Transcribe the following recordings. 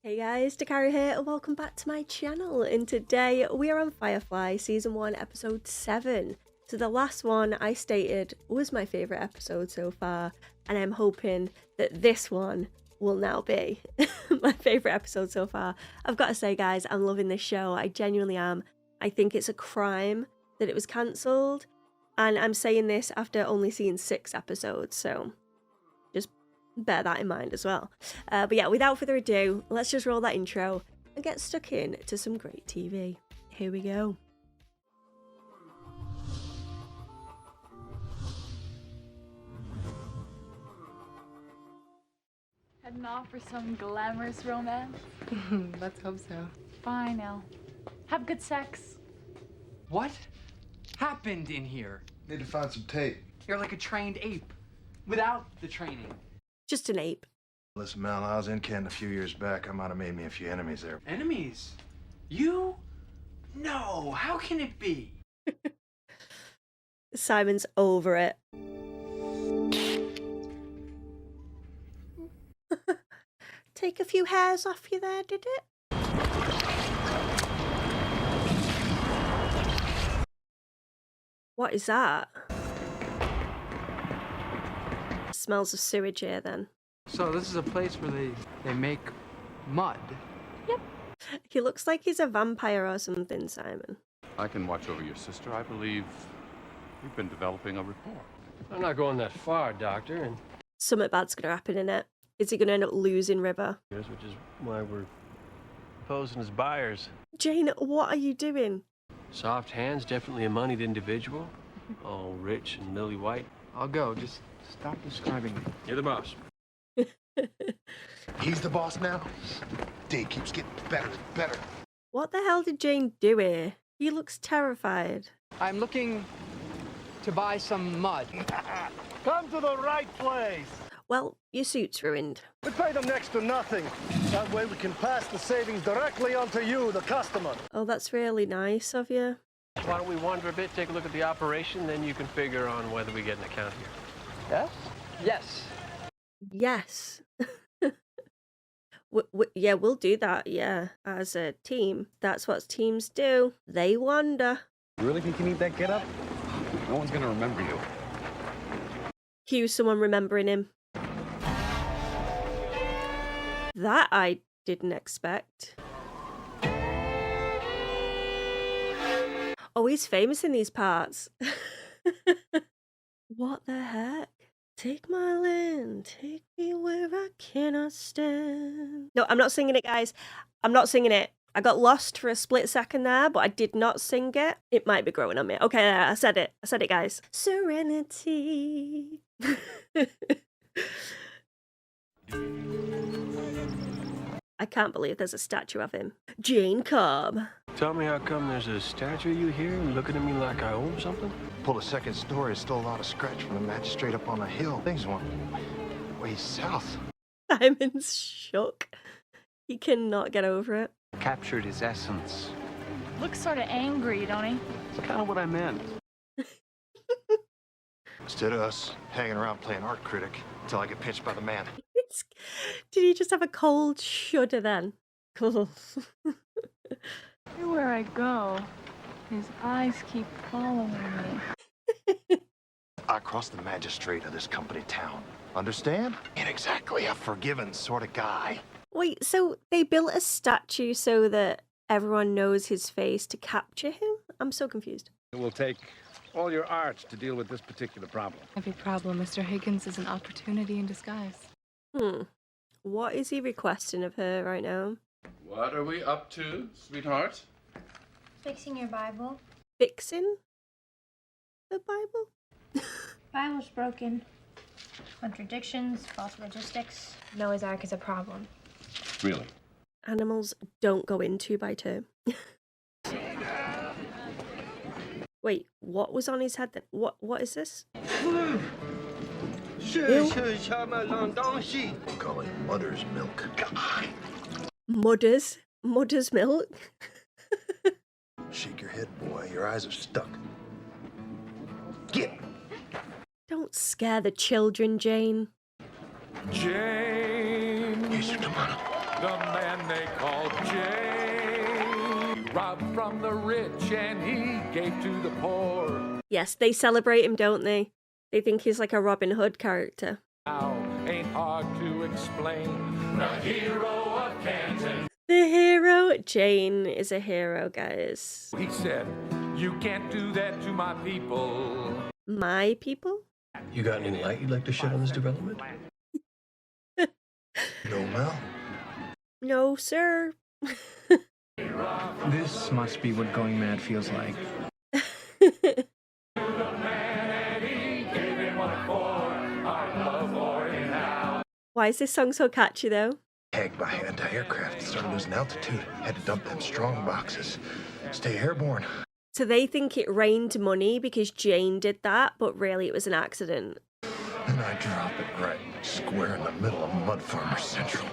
Hey guys, Dakara here and welcome back to my channel, and today we are on Firefly Season 1 Episode 7. So the last one I stated was my favourite episode so far, and I'm hoping that this one will now be my favourite episode so far. I've got to say guys, I'm loving this show, I genuinely am. I think it's a crime that it was cancelled, and I'm saying this after only seeing 6 episodes, so just bear that in mind as well. But yeah, without further ado, let's just roll that intro and get stuck in to some great TV. Here we go. Heading off for some glamorous romance? Let's hope so. Fine, Elle. Have good sex. What happened in here? Need to find some tape. You're like a trained ape without the training. Just an ape. Listen, Mal, I was in Canton a few years back. I might have made me a few enemies there. Enemies? You? No, how can it be? Simon's over it. Take a few hairs off you there, did it? What is that? Smells of sewage here then. So this is a place where they make mud. Yep. He looks like he's a vampire or something, Simon. I can watch over your sister. I believe you've been developing a rapport. I'm not going that far, Doctor, and Something bad's gonna happen in it. Is he gonna end up losing River? which is why we're posing as buyers. Jane, what are you doing? Soft hands, definitely a moneyed individual. All rich and lily white. I'll go. Just stop describing me. You're the boss. He's the boss now? Day keeps getting better and better. What the hell did Jane do here? He looks terrified. I'm looking to buy some mud. Come to the right place. Well, your suit's ruined. We pay them next to nothing. That way we can pass the savings directly onto you, the customer. Oh, that's really nice of you. Why don't we wander a bit, take a look at the operation, then you can figure on whether we get an account here. Yes? Yes. Yes. Yeah, we'll do that, yeah. As a team. That's what teams do. They wander. You really think you need that get up? No one's gonna remember you. Cue someone remembering him. That I didn't expect. Oh, he's famous in these parts. What the heck? Take my land, take me where I cannot stand. No, I'm not singing it, guys. I'm not singing it. I got lost for a split second there, but I did not sing it. It might be growing on me. Okay, I said it. I said it, guys. Serenity. I can't believe there's a statue of him. Jane Cobb. Tell me how come there's a statue of you here and looking at me like I own something? Pulled a second story, stole a lot of scratch from the magistrate up on a hill. Things went way south. Simon's shook. He cannot get over it. Captured his essence. Looks sort of angry, don't he? That's kind of what I meant. Instead of us hanging around playing art critic until I get pinched by the man. Did he just have a cold shudder then? Cool. Everywhere I go, his eyes keep following me. I crossed the magistrate of this company town. Understand? Ain't exactly a forgiving sort of guy. Wait, so they built a statue so that everyone knows his face to capture him? I'm so confused. It will take all your arts to deal with this particular problem. Every problem, Mr. Higgins, is an opportunity in disguise. What is he requesting of her right now? What are we up to, sweetheart? Fixing your Bible. Fixing the Bible? Bible's broken. Contradictions, false logistics. Noah's Ark is a problem. Really? Animals don't go in 2 by 2. Wait, what was on his head then? What is this? Call it mother's milk. Mother's milk? Shake your head, boy. Your eyes are stuck. Get. Don't scare the children, Jane. Jane. Yes, come on. The man they call Jayne. He robbed from the rich and he gave to the poor. Yes, they celebrate him, don't they? They think he's like a Robin Hood character. Now ain't hard to explain. The hero of Canton. The hero? Jayne is a hero, guys. He said, you can't do that to my people. My people? You got any light you'd like to shed on this development? No, Mel? No, sir. This must be what going mad feels like. Why is this song so catchy, though? Tagged by anti-aircraft, started losing altitude. Had to dump them strong boxes. Stay airborne. So they think it rained money because Jayne did that, but really it was an accident. And I drop it right square in the middle of Mud Farmer Central.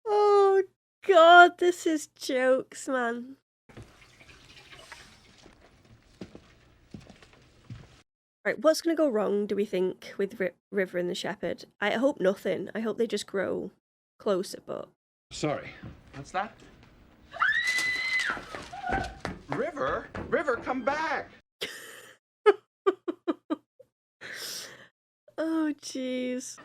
Oh, God, this is jokes, man. Right, what's going to go wrong, do we think, with River and the Shepherd? I hope nothing. I hope they just grow closer, but... Sorry. What's that? River? River, come back! Oh, jeez.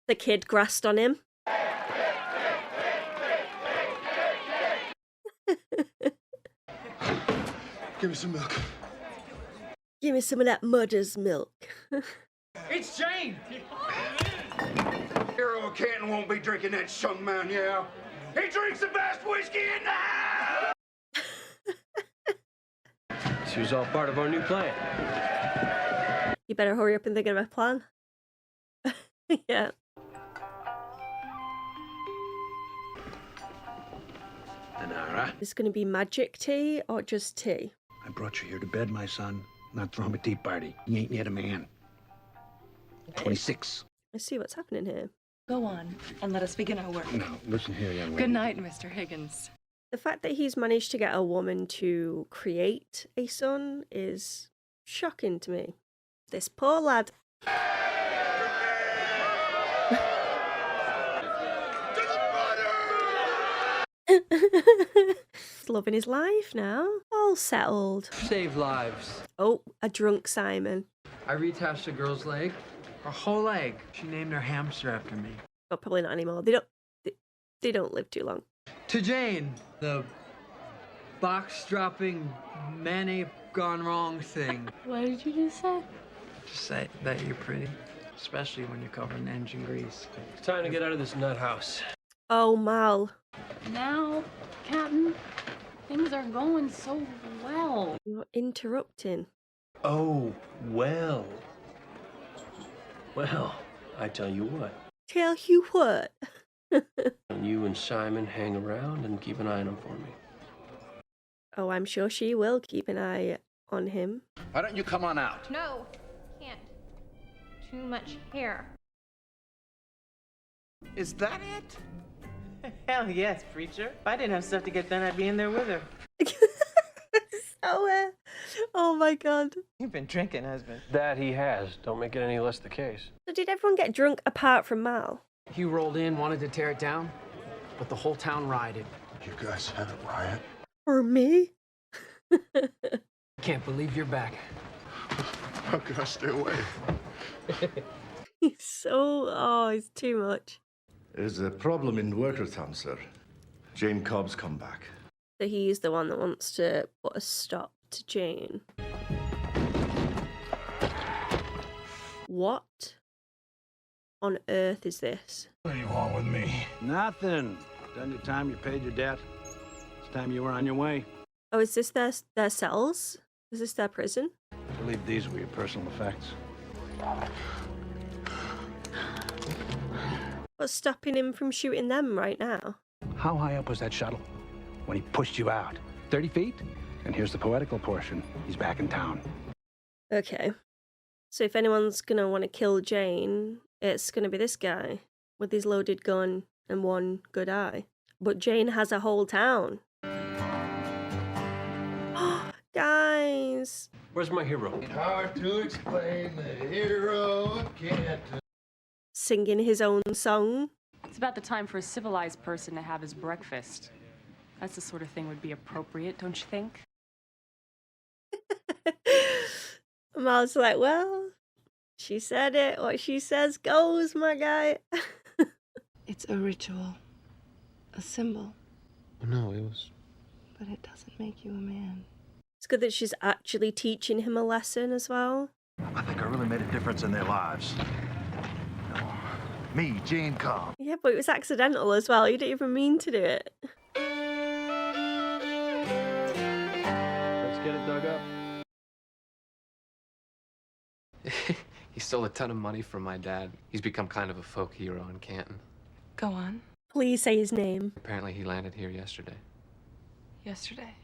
The kid grassed on him. Give me some milk. Give me some of that mother's milk. It's Jayne! Hero of Canton won't be drinking that shung man, yeah? He drinks the best whiskey in the house! This was all part of our new plan. You better hurry up and think of a plan. Yeah. Inara, Is this going to be magic tea or just tea? I brought you here to bed, my son, not throw him a tea party. You ain't yet a man. 26. Let's see what's happening here. Go on and let us begin our work. Now, listen here, young lady. Good night, Mr. Higgins. The fact that he's managed to get a woman to create a son is shocking to me. This poor lad. He's loving his life now. All settled. Save lives. Oh, a drunk Simon. I reattached a girl's leg. Her whole leg. She named her hamster after me. Oh, probably not anymore. They don't live too long. To Jayne, the box-dropping, man-ape-gone-wrong thing. What did you just say? Just say that you're pretty, especially when you're covered in engine grease. It's time to get out of this nut house. Oh, Mal. Now, Captain, things are going so well. You're interrupting. Oh, well. Well, I tell you what. Tell you what. You and Simon hang around and keep an eye on him for me. Oh, I'm sure she will keep an eye on him. Why don't you come on out? No, can't. Too much hair. Is that it? Hell yes, preacher. If I didn't have stuff to get done, I'd be in there with her. So, oh my God. You've been drinking, husband. That he has. Don't make it any less the case. So did everyone get drunk apart from Mal? He rolled in, wanted to tear it down, but the whole town rioted. You guys had a riot? Or me? Can't believe you're back. How could I stay away? He's so... Oh, he's too much. There's a problem in Workertown, sir. Jayne Cobb's come back. So he's the one that wants to put a stop to Jayne. What on earth is this? What do you want with me? Nothing. Done your time, you paid your debt. It's time you were on your way. Oh, is this their cells? Is this their prison? I believe these were your personal effects. What's stopping him from shooting them right now? How high up was that shuttle when he pushed you out? 30 feet? And here's the poetical portion. He's back in town. Okay. So if anyone's gonna want to kill Jayne, it's gonna be this guy with his loaded gun and one good eye. But Jayne has a whole town. Guys! nice. Where's my hero? Hard to explain the hero can't. Singing his own song. It's about the time for a civilized person to have his breakfast. That's the sort of thing would be appropriate, don't you think? Mal's like, well, she said it. What she says goes, my guy. It's a ritual. A symbol. No, it was... But it doesn't make you a man. It's good that she's actually teaching him a lesson as well. I think I really made a difference in their lives. Me, Jayne Cobb. Yeah, but it was accidental as well. You didn't even mean to do it. Let's get it dug up. He stole a ton of money from my dad. He's become kind of a folk hero in Canton. Go on. Please say his name. Apparently he landed here yesterday. Yesterday.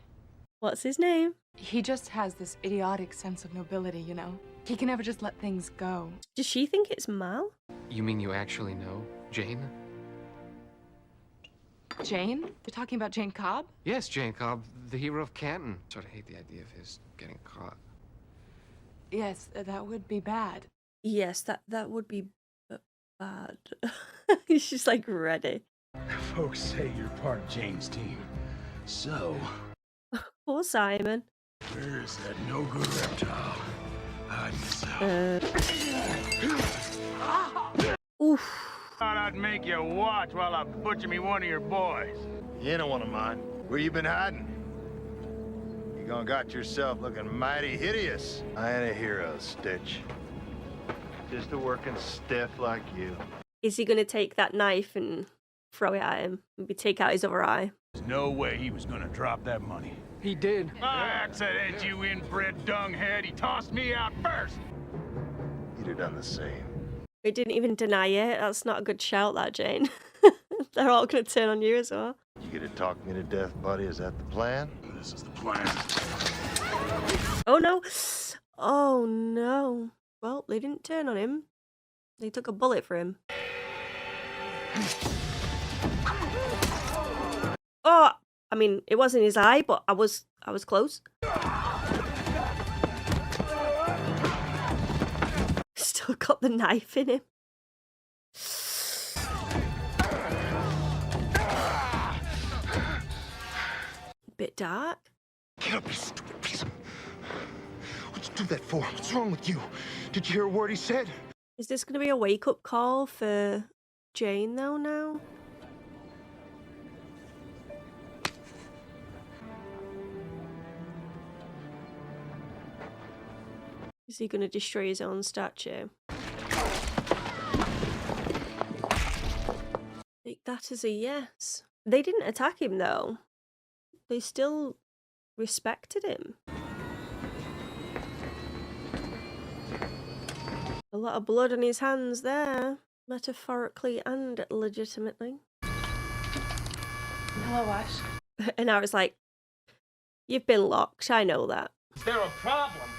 What's his name? He just has this idiotic sense of nobility, you know? He can never just let things go. Does she think it's Mal? You mean you actually know Jayne? Jayne? You're talking about Jayne Cobb? Yes, Jayne Cobb, the hero of Canton. Sort of hate the idea of his getting caught. Yes, that would be bad. Yes, that would be bad. She's like ready. Folks say you're part of Jayne's team. So, Poor Simon. where's that no-good reptile? Hiding himself. Oof. Thought I'd make you watch while I butcher me one of your boys. You ain't one of mine. Where you been hiding? You gone got yourself looking mighty hideous. I ain't a hero, Stitch. Just a working stiff like you. Is he gonna take that knife and throw it at him? Maybe take out his other eye? There's no way he was gonna drop that money. He did. That's it, you inbred dunghead. He tossed me out first. You'd have done the same. He didn't even deny it. That's not a good shout, that, Jayne. They're all gonna turn on you as well. You gonna talk me to death, buddy? Is that the plan? This is the plan. Oh no! Oh no! Well, they didn't turn on him. They took a bullet for him. Oh! I mean, it wasn't his eye, but I was close. Still got the knife in him. Bit dark. Get up, you stupid piece of... What'd you do that for? What's wrong with you? Did you hear a word he said? Is this going to be a wake-up call for Jayne, though, now? Is he going to destroy his own statue? Take that as a yes. They didn't attack him, though. They still respected him. A lot of blood on his hands there, metaphorically and legitimately. Hello, Wash. And I was like, you've been locked, I know that. Is there a problem?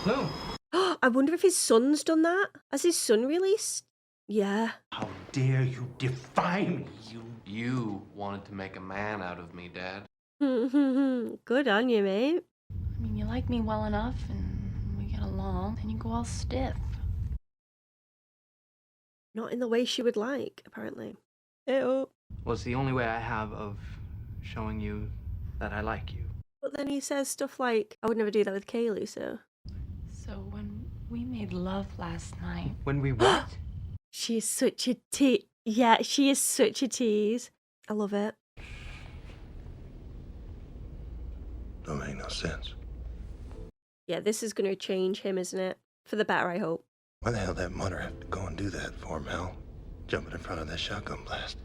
No. I wonder if his son's done that. Has his son released? Yeah. How dare you defy me, you... You wanted to make a man out of me, Dad. Good on you, mate. I mean, you like me well enough and we get along, and you go all stiff. Not in the way she would like, apparently. Ew. Well, it's the only way I have of showing you that I like you. But then he says stuff like, I would never do that with Kaylee, so... So when we made love last night... When we what? She's such a tease. Yeah, she is such a tease. I love it. Don't make no sense. Yeah, this is going to change him, isn't it? For the better, I hope. Why the hell that mother have to go and do that for, Mel? Jumping in front of that shotgun blast.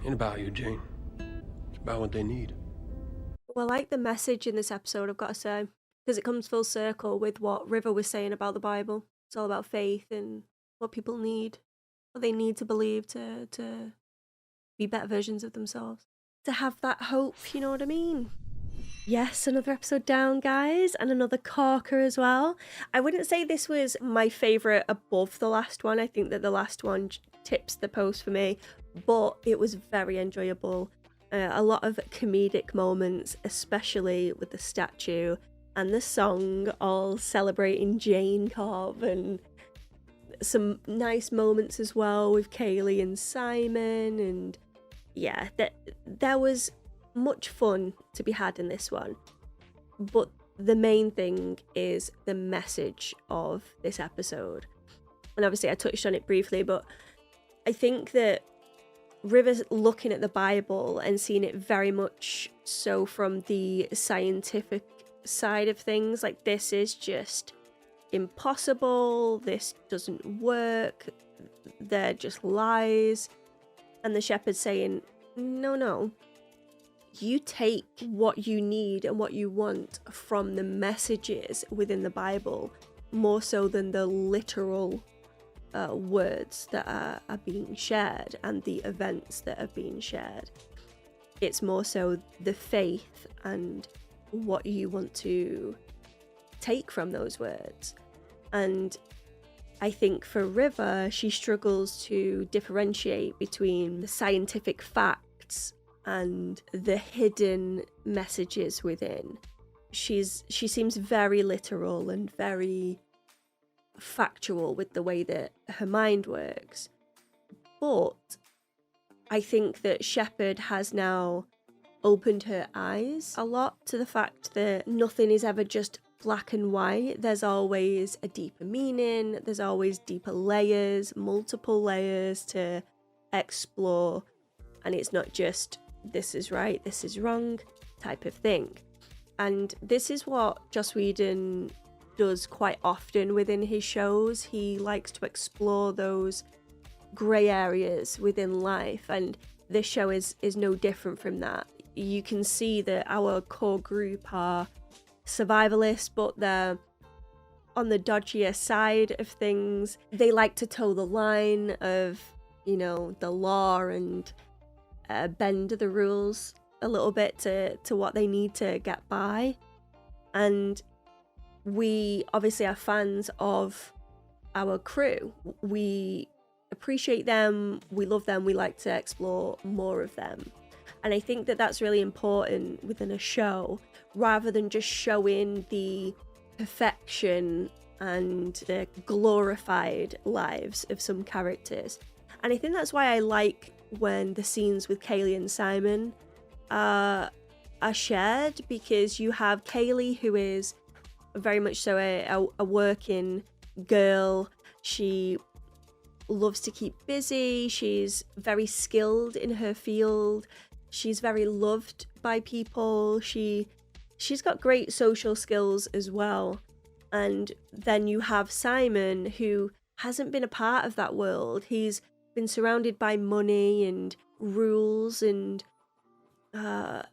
Ain't about you, Jayne. It's about what they need. Well, I like the message in this episode, I've got to say. Because it comes full circle with what River was saying about the Bible. It's all about faith and what people need. What they need to believe to be better versions of themselves. To have that hope, you know what I mean? Yes, another episode down, guys, and another corker as well. I wouldn't say this was my favourite above the last one. I think that the last one tips the post for me, but it was very enjoyable. A lot of comedic moments, especially with the statue and the song, all celebrating Jayne Cobb, and some nice moments as well with Kaylee and Simon. And yeah, there was much fun to be had in this one. But the main thing is the message of this episode. And obviously I touched on it briefly, but I think that River's looking at the Bible and seeing it very much so from the scientific side of things. Like, this is just impossible, this doesn't work, they're just lies. And the shepherd's saying, no, you take what you need and what you want from the messages within the Bible, more so than the literal words that are being shared and the events that are being shared. It's more so the faith and what you want to take from those words. And I think for River, she struggles to differentiate between the scientific facts and the hidden messages within. She seems very literal and very factual with the way that her mind works. But I think that Shepherd has now opened her eyes a lot to the fact that nothing is ever just black and white. There's always a deeper meaning, there's always deeper layers, multiple layers to explore, and it's not just this is right, this is wrong type of thing. And this is what Joss Whedon does quite often within his shows. He likes to explore those grey areas within life, and this show is no different from that. You can see that our core group are survivalists, but they're on the dodgier side of things. They like to toe the line of, you know, the law and bend the rules a little bit to what they need to get by. And we obviously are fans of our crew. We appreciate them, we love them, we like to explore more of them. And I think that that's really important within a show, rather than just showing the perfection and the glorified lives of some characters. And I think that's why I like when the scenes with Kaylee and Simon are shared, because you have Kaylee, who is very much so a working girl. She loves to keep busy, she's very skilled in her field, she's very loved by people, she's got great social skills as well. And then you have Simon, who hasn't been a part of that world. He's been surrounded by money and rules and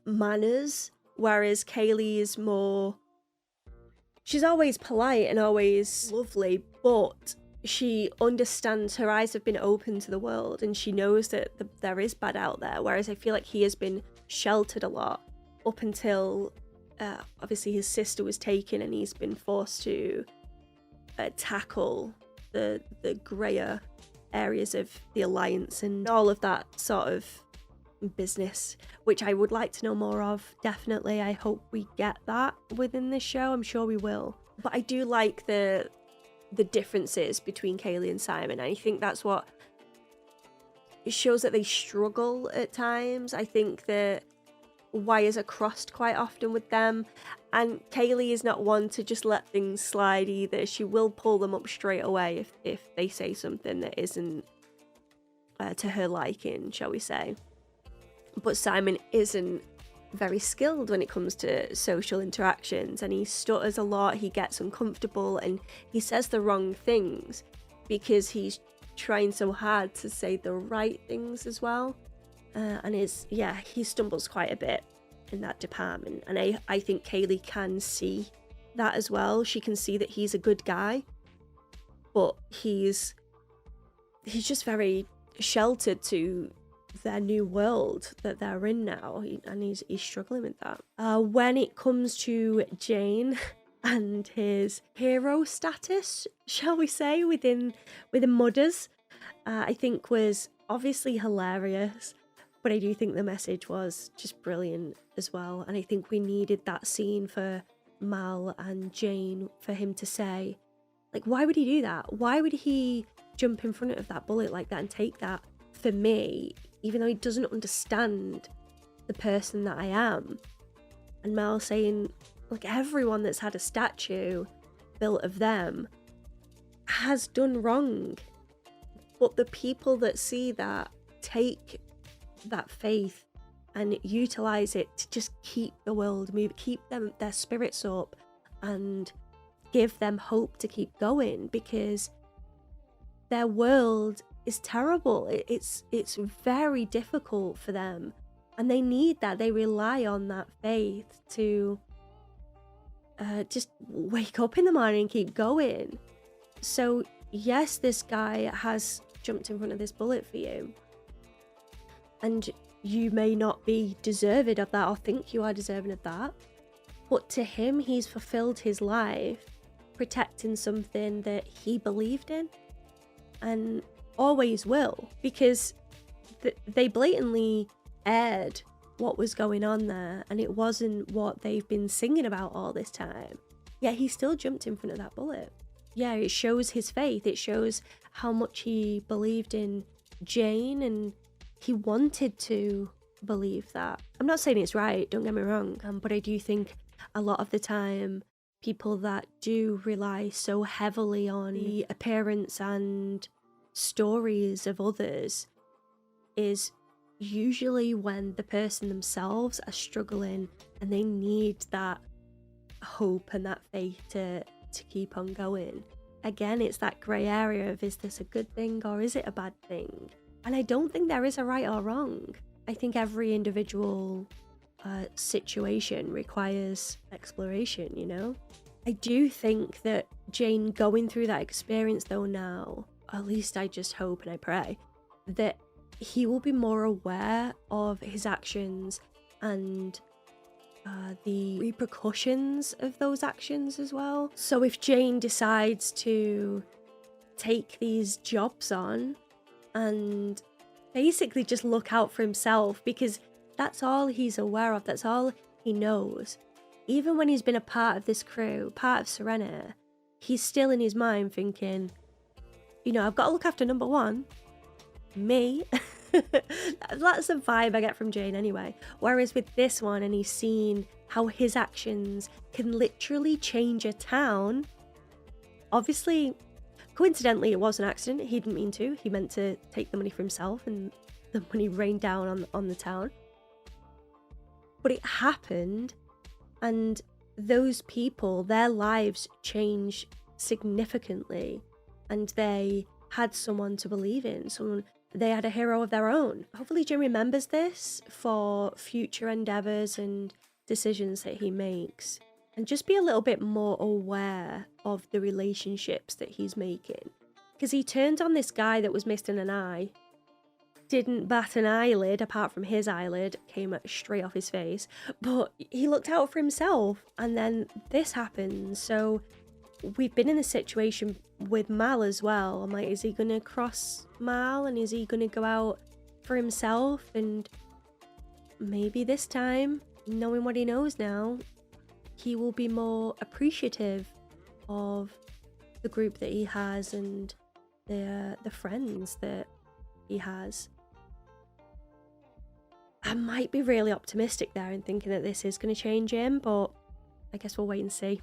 manners, whereas Kaylee is more, she's always polite and always lovely, but she understands, her eyes have been open to the world, and she knows that there is bad out there, whereas I feel like he has been sheltered a lot up until obviously his sister was taken, and he's been forced to tackle the greyer areas of the Alliance and all of that sort of business, which I would like to know more of. Definitely, I hope we get that within this show. I'm sure we will. But I do like the differences between Kaylee and Simon. I think that's what it shows, that they struggle at times. I think that wires are crossed quite often with them, and Kaylee is not one to just let things slide either. She will pull them up straight away if they say something that isn't to her liking, shall we say. But Simon isn't very skilled when it comes to social interactions, and he stutters a lot, he gets uncomfortable, and he says the wrong things because he's trying so hard to say the right things as well. And he stumbles quite a bit in that department, and I think Kaylee can see that as well. She can see that he's a good guy, but he's just very sheltered to their new world that they're in now, and he's struggling with that. When it comes to Jayne and his hero status, shall we say, within Mudders, I think was obviously hilarious. But I do think the message was just brilliant as well. And I think we needed that scene for Mal and Jayne, for him to say, like, why would he do that? Why would he jump in front of that bullet like that and take that for me, even though he doesn't understand the person that I am? And Mal saying, like, everyone that's had a statue built of them has done wrong. But the people that see that take that faith and utilize it to just keep the world moving, keep their spirits up, and give them hope to keep going, because their world is terrible. It's very difficult for them, and they need that. They rely on that faith to just wake up in the morning and keep going. So yes, this guy has jumped in front of this bullet for you, and you may not be deserving of that or think you are deserving of that, but to him, he's fulfilled his life protecting something that he believed in and always will, because they blatantly aired what was going on there, and it wasn't what they've been singing about all this time. Yet he still jumped in front of that bullet. Yeah, it shows his faith. It shows how much he believed in Jayne, and he wanted to believe that. I'm not saying it's right, don't get me wrong, but I do think a lot of the time people that do rely so heavily on the appearance and stories of others is usually when the person themselves are struggling and they need that hope and that faith to keep on going. Again, it's that grey area of, is this a good thing or is it a bad thing? And I don't think there is a right or wrong. I think every individual situation requires exploration, you know? I do think that Jayne going through that experience though now, at least I just hope and I pray, that he will be more aware of his actions and the repercussions of those actions as well. So if Jayne decides to take these jobs on and basically just look out for himself, because that's all he's aware of, that's all he knows. Even when he's been a part of this crew, part of Serenity, he's still in his mind thinking, you know, I've got to look after number one, me. That's the vibe I get from Jayne anyway. Whereas with this one, and he's seen how his actions can literally change a town. Obviously, coincidentally, it was an accident. He didn't mean to. He meant to take the money for himself, and the money rained down on the town. But it happened, and those people, their lives changed significantly, and they had someone to believe in, they had a hero of their own. Hopefully Jim remembers this for future endeavours and decisions that he makes, and just be a little bit more aware of the relationships that he's making. Because he turned on this guy that was missing an eye, didn't bat an eyelid, apart from his eyelid came straight off his face, but he looked out for himself, and then this happened. So we've been in this situation with Mal as well. I'm like, is he gonna cross Mal, and is he gonna go out for himself? And maybe this time, knowing what he knows now, he will be more appreciative of the group that he has and the friends that he has. I might be really optimistic there and thinking that this is going to change him, but I guess we'll wait and see.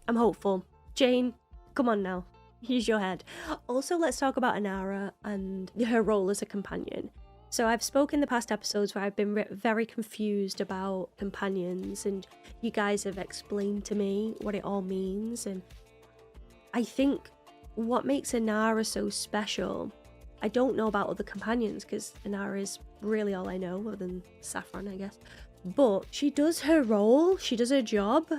I'm hopeful. Jayne, come on now. Use your head. Also, let's talk about Inara and her role as a companion. So I've spoken in the past episodes where I've been very confused about companions, and you guys have explained to me what it all means. And I think what makes Inara so special, I don't know about other companions because Inara is really all I know, other than Saffron, I guess. But she does her role, she does her job.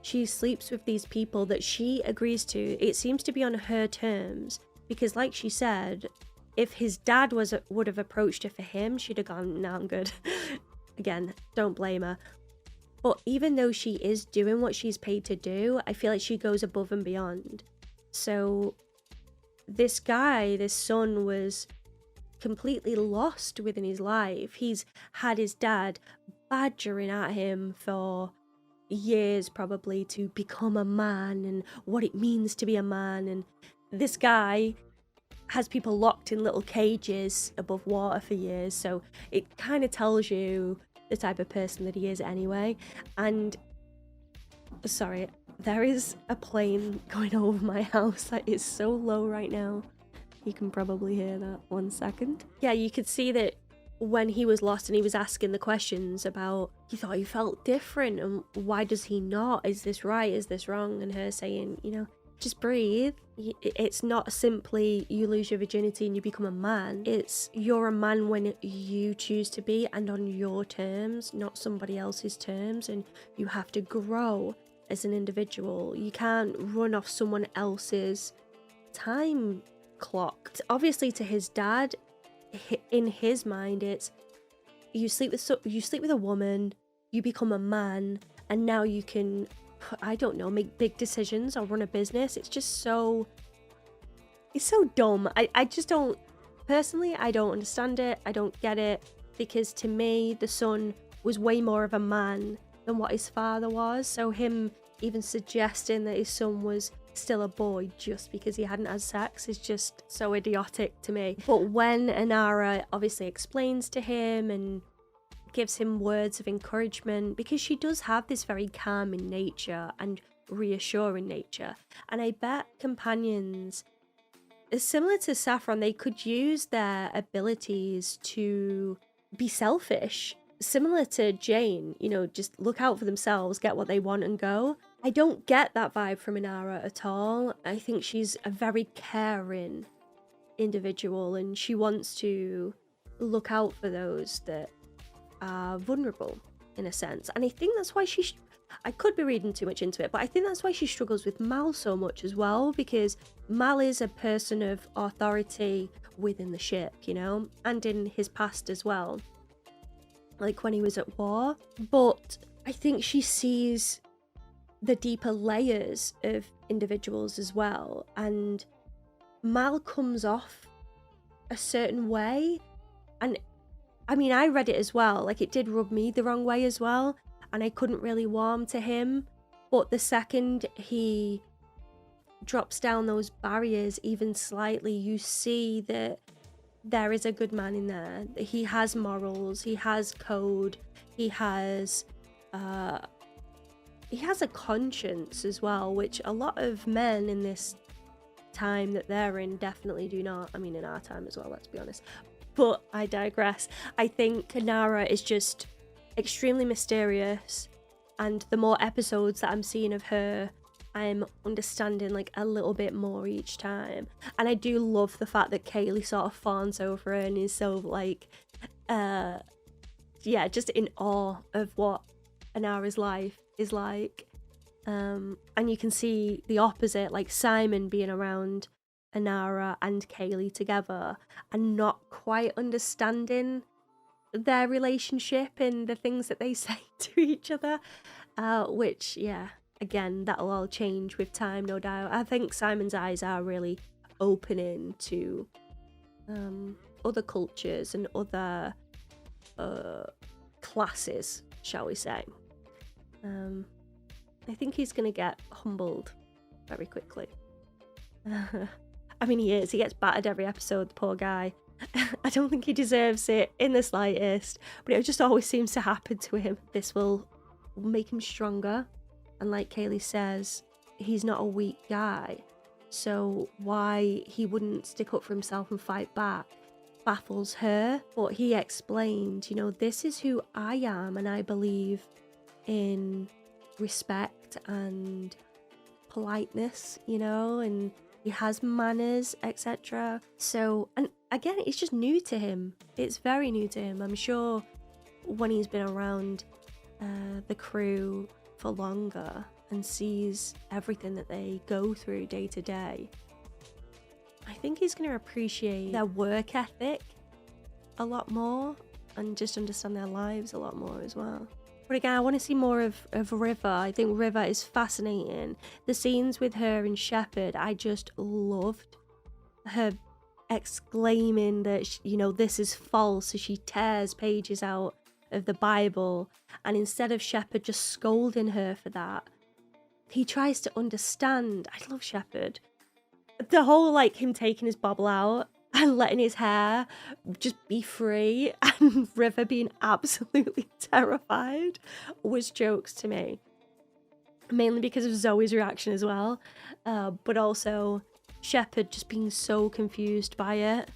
She sleeps with these people that she agrees to. It seems to be on her terms, because like she said, if his dad would have approached her for him, she'd have gone, no, I'm good. Again, don't blame her. But even though she is doing what she's paid to do, I feel like she goes above and beyond. So this guy, this son, was completely lost within his life. He's had his dad badgering at him for years probably to become a man and what it means to be a man, and this guy has people locked in little cages above water for years, so it kind of tells you the type of person that he is anyway. And sorry, there is a plane going over my house that is so low right now. You can probably hear that. 1 second. Yeah, you could see that when he was lost and he was asking the questions about, he thought he felt different and why does he not? Is this right? Is this wrong? And her saying, you know, just breathe. It's not simply you lose your virginity and you become a man. It's you're a man when you choose to be and on your terms, not somebody else's terms, and you have to grow as an individual. You can't run off someone else's time clock. Obviously to his dad, in his mind, it's you sleep with a woman, you become a man, and now you can, I don't know, make big decisions or run a business. It's just so, it's so dumb. I just don't, personally, I don't understand it. I don't get it, because to me, the son was way more of a man than what his father was. So him even suggesting that his son was still a boy just because he hadn't had sex is just so idiotic to me. But when Inara obviously explains to him and gives him words of encouragement, because she does have this very calming nature and reassuring nature, and I bet companions, similar to Saffron, they could use their abilities to be selfish, similar to Jayne, you know, just look out for themselves, get what they want and go. I don't get that vibe from Inara at all. I think she's a very caring individual and she wants to look out for those that are vulnerable, in a sense. And I think that's why I could be reading too much into it, but I think that's why she struggles with Mal so much as well, because Mal is a person of authority within the ship, you know, and in his past as well, like when he was at war. But I think she sees the deeper layers of individuals as well, and Mal comes off a certain way, and I mean, I read it as well, like it did rub me the wrong way as well, and I couldn't really warm to him. But the second he drops down those barriers even slightly, you see that there is a good man in there. He has morals, he has code, he has a conscience as well, which a lot of men in this time that they're in definitely do not. I mean, in our time as well, let's be honest. But I digress. I think Inara is just extremely mysterious, and the more episodes that I'm seeing of her, I'm understanding like a little bit more each time. And I do love the fact that Kaylee sort of fawns over her and is so like, yeah, just in awe of what Inara's life is like. And you can see the opposite, like Simon being around Inara and Kaylee together and not quite understanding their relationship and the things that they say to each other, which, yeah, again, that'll all change with time, no doubt. I think Simon's eyes are really opening to other cultures and other classes, shall we say. I think he's going to get humbled very quickly. I mean, he is. He gets battered every episode, the poor guy. I don't think he deserves it in the slightest, but it just always seems to happen to him. This will make him stronger. And like Kaylee says, he's not a weak guy. So why he wouldn't stick up for himself and fight back baffles her. But he explained, you know, this is who I am, and I believe in respect and politeness, you know, and he has manners, etc. So, and again, it's just new to him. It's very new to him. I'm sure when he's been around the crew for longer and sees everything that they go through day to day, I think he's going to appreciate their work ethic a lot more and just understand their lives a lot more as well. But again, I want to see more of River. I think River is fascinating. The scenes with her and Shepard, I just loved her exclaiming that, you know, this is false, so she tears pages out of the Bible, and instead of Shepard just scolding her for that, he tries to understand. I love Shepard. The whole, like, him taking his bobble out and letting his hair just be free, and River being absolutely terrified, was jokes to me. Mainly because of Zoe's reaction as well, but also Shepard just being so confused by it.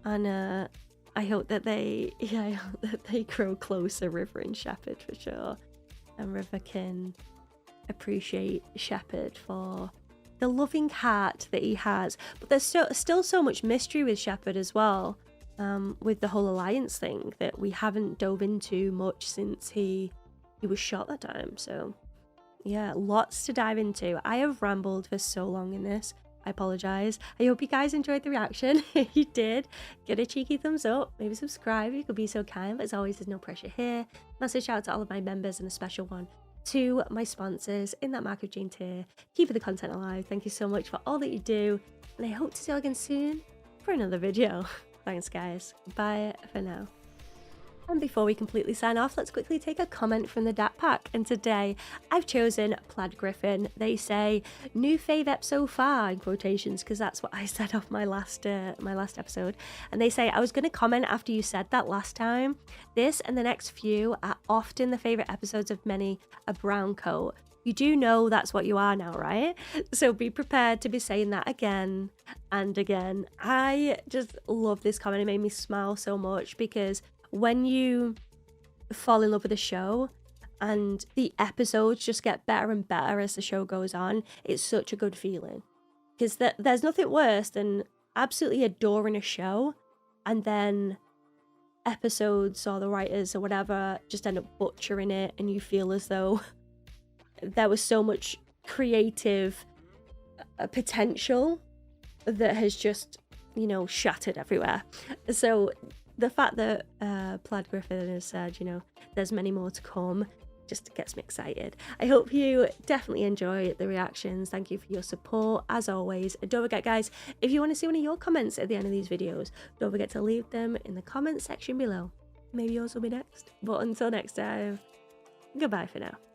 And I hope that they grow closer, River and Shepard, for sure. And River can appreciate Shepard for the loving heart that he has. But there's still so much mystery with Shepard as well, with the whole alliance thing that we haven't dove into much since he was shot that time. So yeah, lots to dive into. I have rambled for so long in this. I apologize. I hope you guys enjoyed the reaction. If you did, get a cheeky thumbs up, maybe subscribe if you could be so kind. But as always, there's no pressure here. Massive shout out to all of my members, and a special one to my sponsors in that Mark of Jayne tier, keeping the content alive. Thank you so much for all that you do, and I hope to see you again soon for another video. Thanks guys, bye for now. And before we completely sign off, let's quickly take a comment from the Dat Pack. And today I've chosen Plaid Griffin. They say, new fave ep so far, in quotations, because that's what I said off my last episode. And they say, I was going to comment after you said that last time. This and the next few are often the favourite episodes of many a brown coat. You do know that's what you are now, right? So be prepared to be saying that again and again. I just love this comment. It made me smile so much, because when you fall in love with a show and the episodes just get better and better as the show goes on, it's such a good feeling. Because there's nothing worse than absolutely adoring a show and then episodes or the writers or whatever just end up butchering it, and you feel as though there was so much creative potential that has just, you know, shattered everywhere. So the fact that Plaid Griffin has said, you know, there's many more to come, just gets me excited. I hope you definitely enjoy the reactions. Thank you for your support, as always. And don't forget, guys, if you want to see one of your comments at the end of these videos, don't forget to leave them in the comment section below. Maybe yours will be next. But until next time, goodbye for now.